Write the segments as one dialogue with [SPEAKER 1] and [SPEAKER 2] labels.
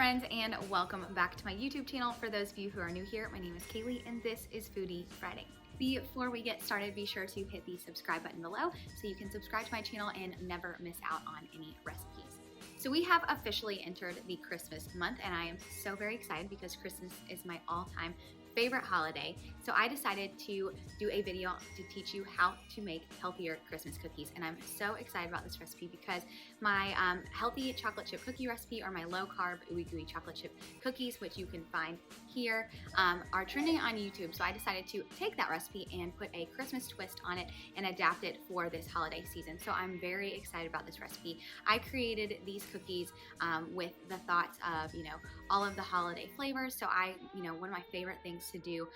[SPEAKER 1] friends, and welcome back to my YouTube channel. For those of you who are new here, my name is Kaylee and this is Foodie Friday. Before we get started, be sure to hit the subscribe button below so you can subscribe to my channel and never miss out on any recipes. So we have officially entered the Christmas month, and I am so very excited because Christmas is my all-time favorite holiday. So I decided to do a video to teach you how to make healthier Christmas cookies. And I'm so excited about this recipe because my healthy chocolate chip cookie recipe, or my low carb ooey gooey chocolate chip cookies, which you can find here, are trending on YouTube. So I decided to take that recipe and put a Christmas twist on it and adapt it for this holiday season. So I'm very excited about this recipe. I created these cookies with the thoughts of, all of the holiday flavors. So one of my favorite things to do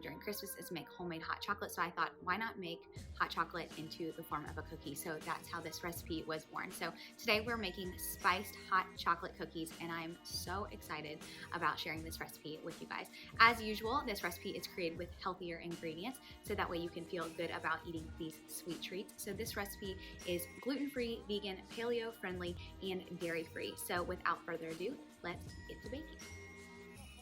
[SPEAKER 1] during Christmas is make homemade hot chocolate. So I thought, why not make hot chocolate into the form of a cookie? So that's how this recipe was born. So today we're making spiced hot chocolate cookies, and I'm so excited about sharing this recipe with you guys. As usual, this recipe is created with healthier ingredients, so that way you can feel good about eating these sweet treats. So this recipe is gluten-free, vegan, paleo-friendly, and dairy-free. So without further ado, let's get to baking.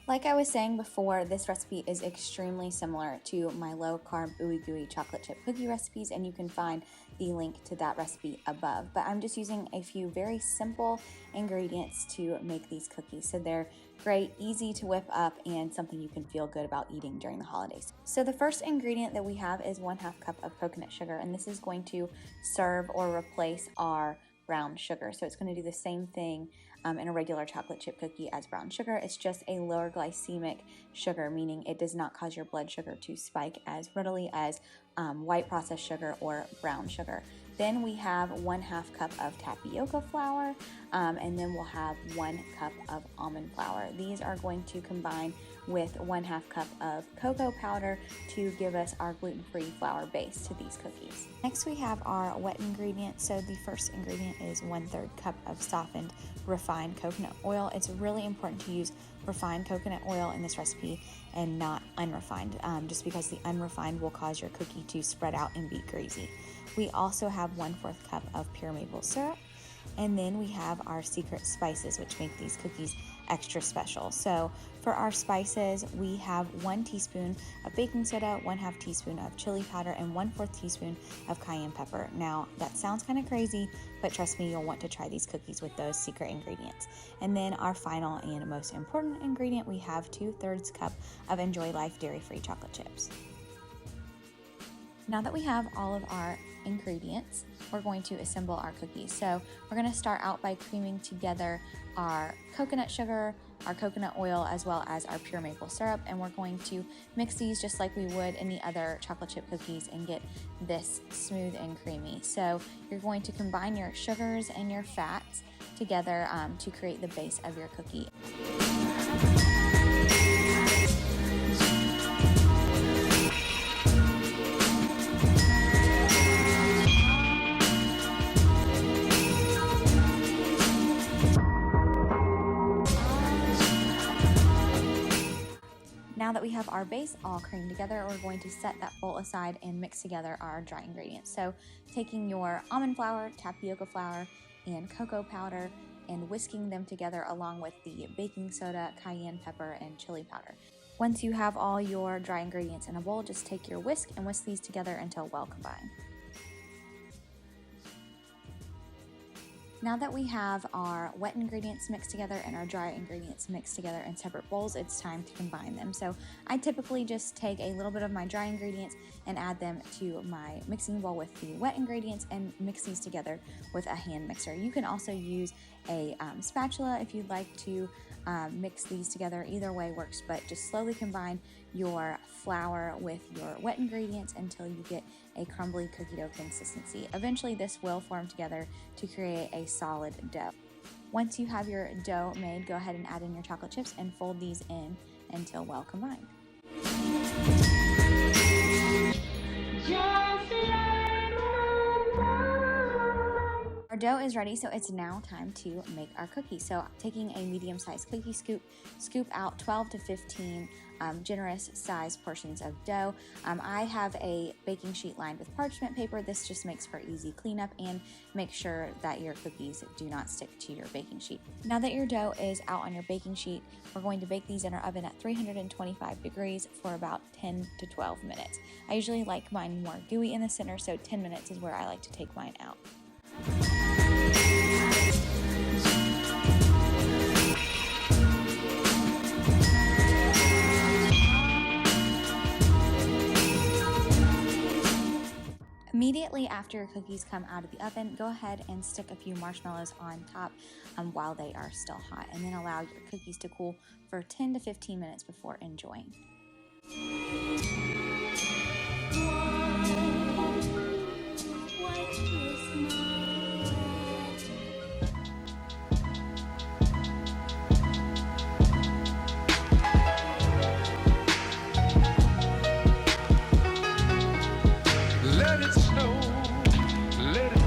[SPEAKER 2] Like I was saying before, this recipe is extremely similar to my low-carb ooey gooey chocolate chip cookie recipes, and you can find the link to that recipe above. But I'm just using a few very simple ingredients to make these cookies, so they're great, easy to whip up, and something you can feel good about eating during the holidays. So the first ingredient that we have is 1/2 cup of coconut sugar, and this is going to serve or replace our brown sugar. So it's going to do the same thing in a regular chocolate chip cookie as brown sugar. It's just a lower glycemic sugar, meaning it does not cause your blood sugar to spike as readily as white processed sugar or brown sugar. Then we have 1/2 cup of tapioca flour, and then we'll have 1 cup of almond flour. These are going to combine with 1/2 cup of cocoa powder to give us our gluten-free flour base to these cookies. Next we have our wet ingredients. So the first ingredient is 1/3 cup of softened refined coconut oil. It's really important to use refined coconut oil in this recipe and not unrefined, just because the unrefined will cause your cookie to spread out and be greasy. We also have 1/4 cup of pure maple syrup, and then we have our secret spices, which make these cookies extra special. So for our spices, we have 1 teaspoon of baking soda, 1/2 teaspoon of chili powder, and 1/4 teaspoon of cayenne pepper. Now that sounds kind of crazy, but trust me, you'll want to try these cookies with those secret ingredients. And then our final and most important ingredient, we have 2/3 cup of Enjoy Life dairy-free chocolate chips. Now that we have all of our ingredients, we're going to assemble our cookies. So we're going to start out by creaming together our coconut sugar, our coconut oil, as well as our pure maple syrup, and we're going to mix these just like we would any other chocolate chip cookies and get this smooth and creamy. So you're going to combine your sugars and your fats together to create the base of your cookie. Now that we have our base all creamed together, we're going to set that bowl aside and mix together our dry ingredients. So taking your almond flour, tapioca flour, and cocoa powder and whisking them together along with the baking soda, cayenne pepper, and chili powder. Once you have all your dry ingredients in a bowl, just take your whisk and whisk these together until well combined. Now that we have our wet ingredients mixed together and our dry ingredients mixed together in separate bowls, it's time to combine them. So I typically just take a little bit of my dry ingredients and add them to my mixing bowl with the wet ingredients and mix these together with a hand mixer. You can also use a spatula if you'd like to mix these together. Either way works, but just slowly combine your flour with your wet ingredients until you get a crumbly cookie dough consistency. Eventually this will form together to create a solid dough. Once you have your dough made, go ahead and add in your chocolate chips and fold these in until well combined. Our dough is ready, so it's now time to make our cookies. So taking a medium-sized cookie scoop, scoop out 12 to 15 generous size portions of dough. I have a baking sheet lined with parchment paper. This just makes for easy cleanup and make sure that your cookies do not stick to your baking sheet. Now that your dough is out on your baking sheet, we're going to bake these in our oven at 325 degrees for about 10 to 12 minutes. I usually like mine more gooey in the center, so 10 minutes is where I like to take mine out. Immediately after your cookies come out of the oven, go ahead and stick a few marshmallows on top while they are still hot, and then allow your cookies to cool for 10 to 15 minutes before enjoying.
[SPEAKER 3] Let it snow, let it.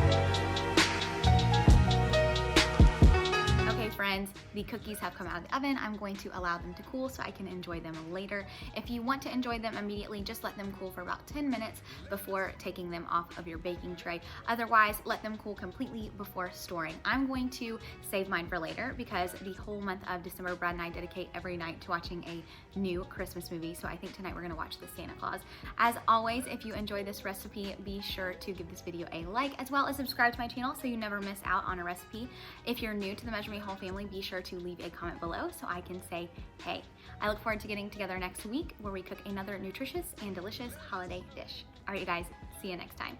[SPEAKER 1] Okay friends, the cookies have come out of the oven. I'm going to allow them to cool so I can enjoy them later. If you want to enjoy them immediately, just let them cool for about 10 minutes before taking them off of your baking tray. Otherwise, let them cool completely before storing. I'm going to save mine for later because the whole month of December, Brad and I dedicate every night to watching a new Christmas movie. So I think tonight we're gonna watch the Santa Claus. As always, if you enjoy this recipe, be sure to give this video a like, as well as subscribe to my channel so you never miss out on a recipe. If you're new to the Measure Me Whole family, be sure to leave a comment below so I can say hey. I look forward to getting together next week where we cook another nutritious and delicious holiday dish. All right, you guys, see you next time.